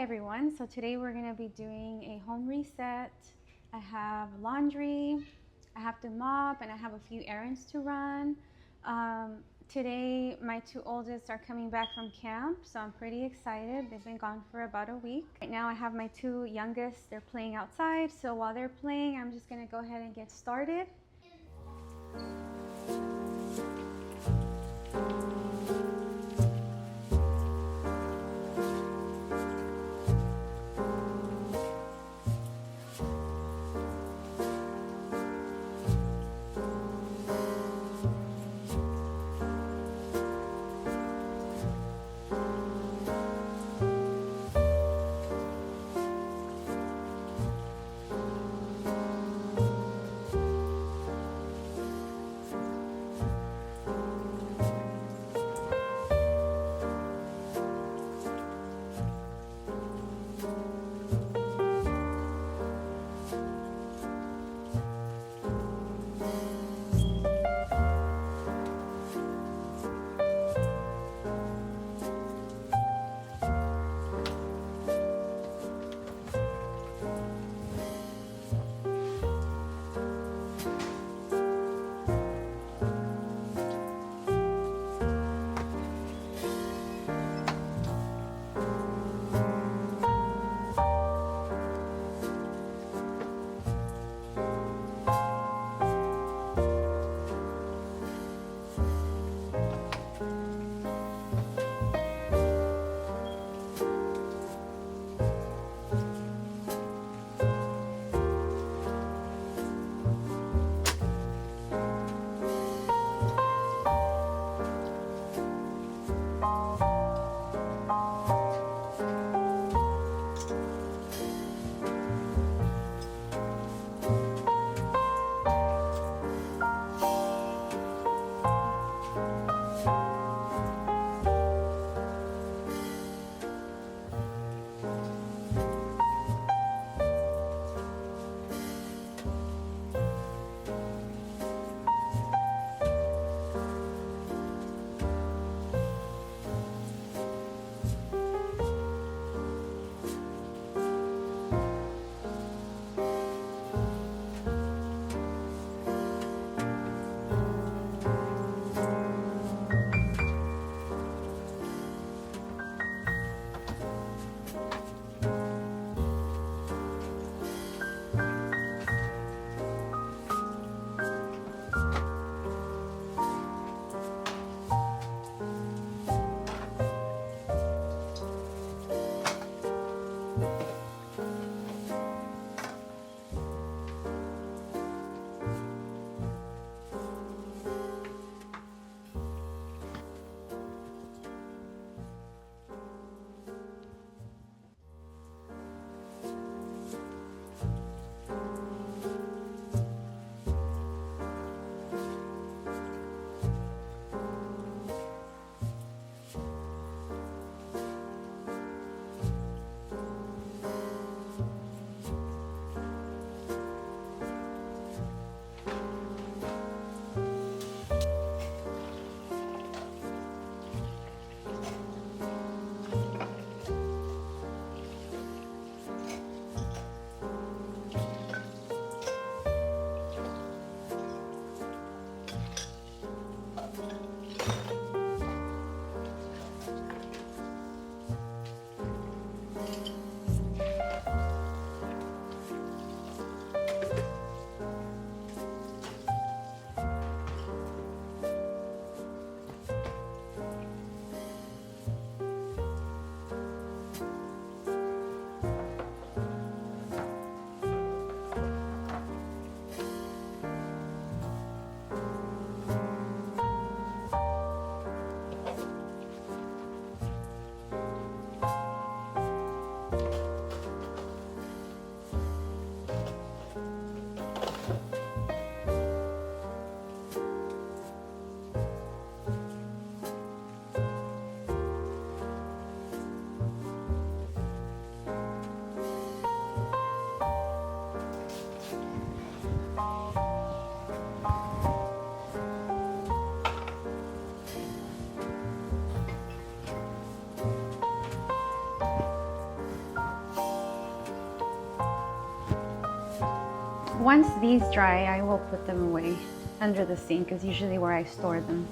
everyone. So today we're going to be doing a home reset. I have laundry, I have to mop, and I have a few errands to run. Today my two oldest are coming back from camp, so I'm pretty excited. They've been gone for about a week. Right now I have my two youngest, they're playing outside, so while they're playing I'm just going to go ahead and get started. Once these dry, I will put them away under the sink is usually where I store them.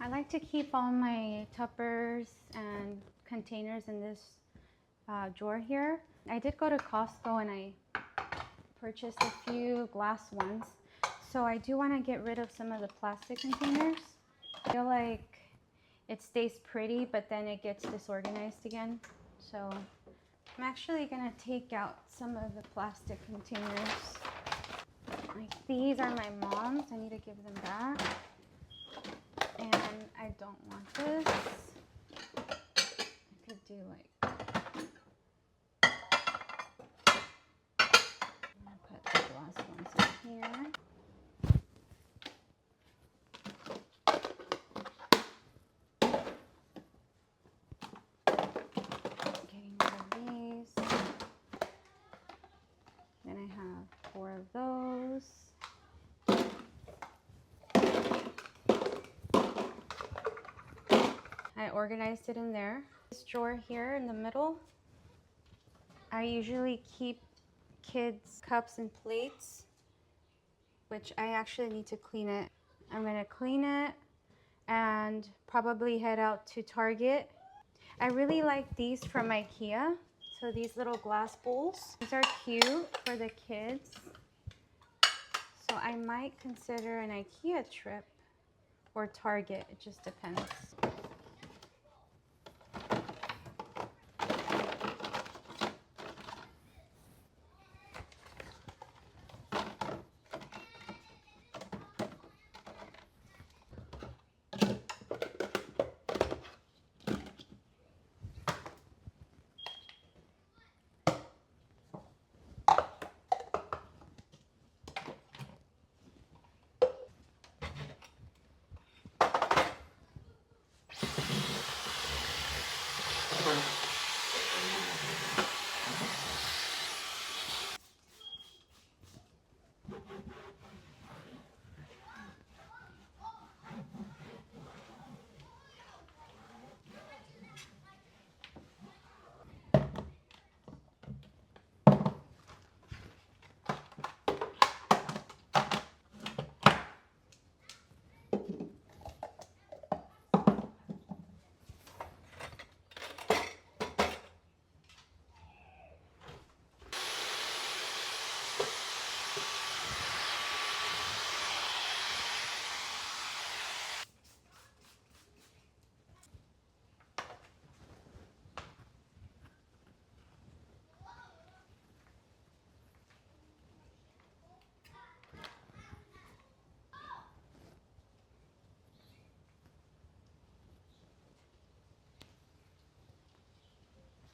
I like to keep all my tuppers and containers in this drawer here. I did go to Costco and I purchased a few glass ones. So I do want to get rid of some of the plastic containers. I feel like it stays pretty, but then it gets disorganized again. So I'm actually going to take out some of the plastic containers. Like these are my mom's. I need to give them back. And I don't want this. I could do like, I'll put the glass ones in here. Getting rid of these. Then I have 4 of those. I organized it in there. This drawer here in the middle, I usually keep kids' cups and plates, which I actually need to clean it. I'm gonna clean it and probably head out to Target. I really like these from IKEA. So these little glass bowls, these are cute for the kids. So I might consider an IKEA trip or Target, it just depends.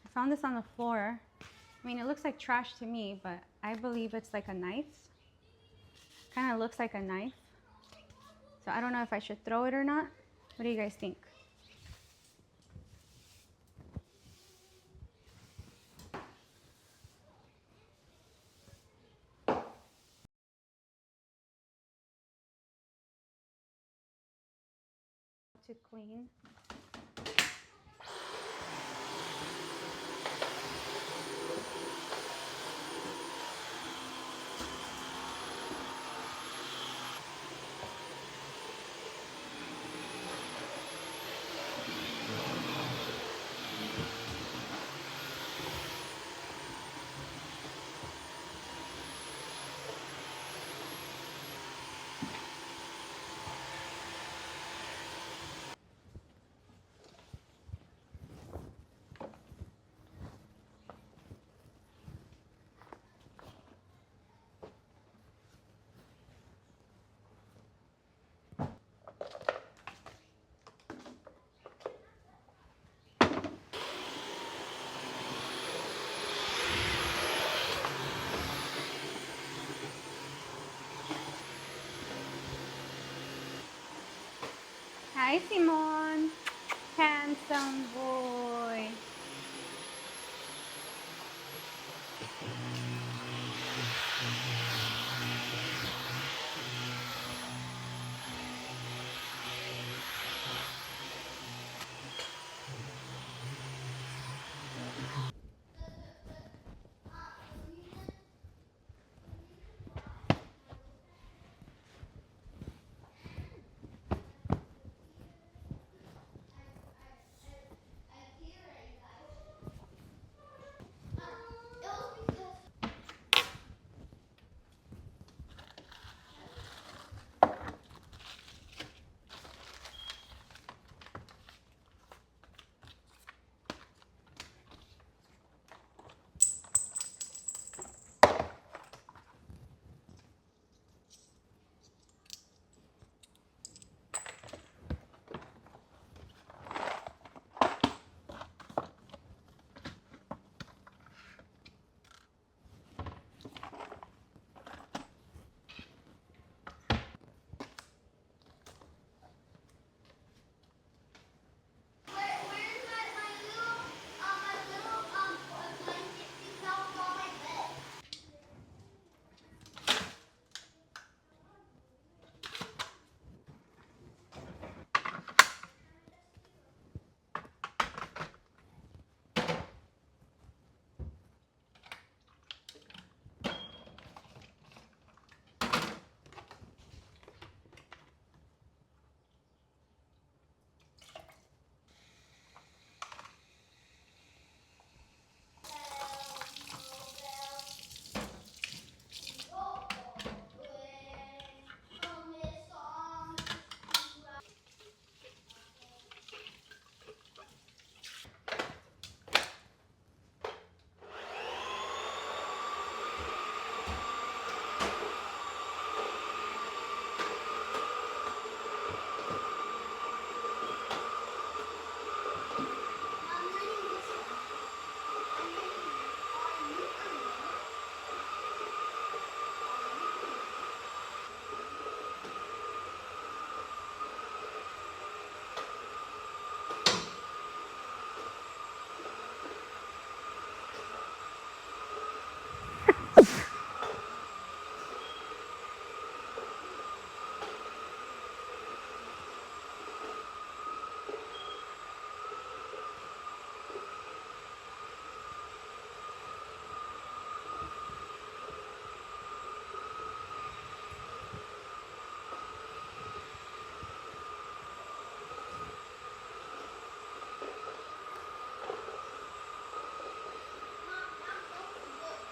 I found this on the floor. I mean, it looks like trash to me, but I believe it's like a knife. Kind of looks like a knife. So I don't know if I should throw it or not. What do you guys think? To clean. Hi, Simon. Handsome boy.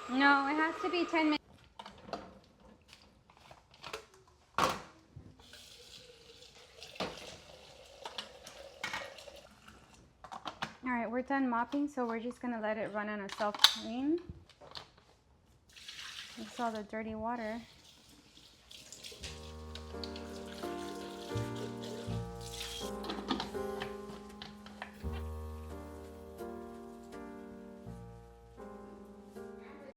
No, it has to be 10 minutes. All right, we're done mopping, so we're just gonna let it run on a self-clean. It's all the dirty water.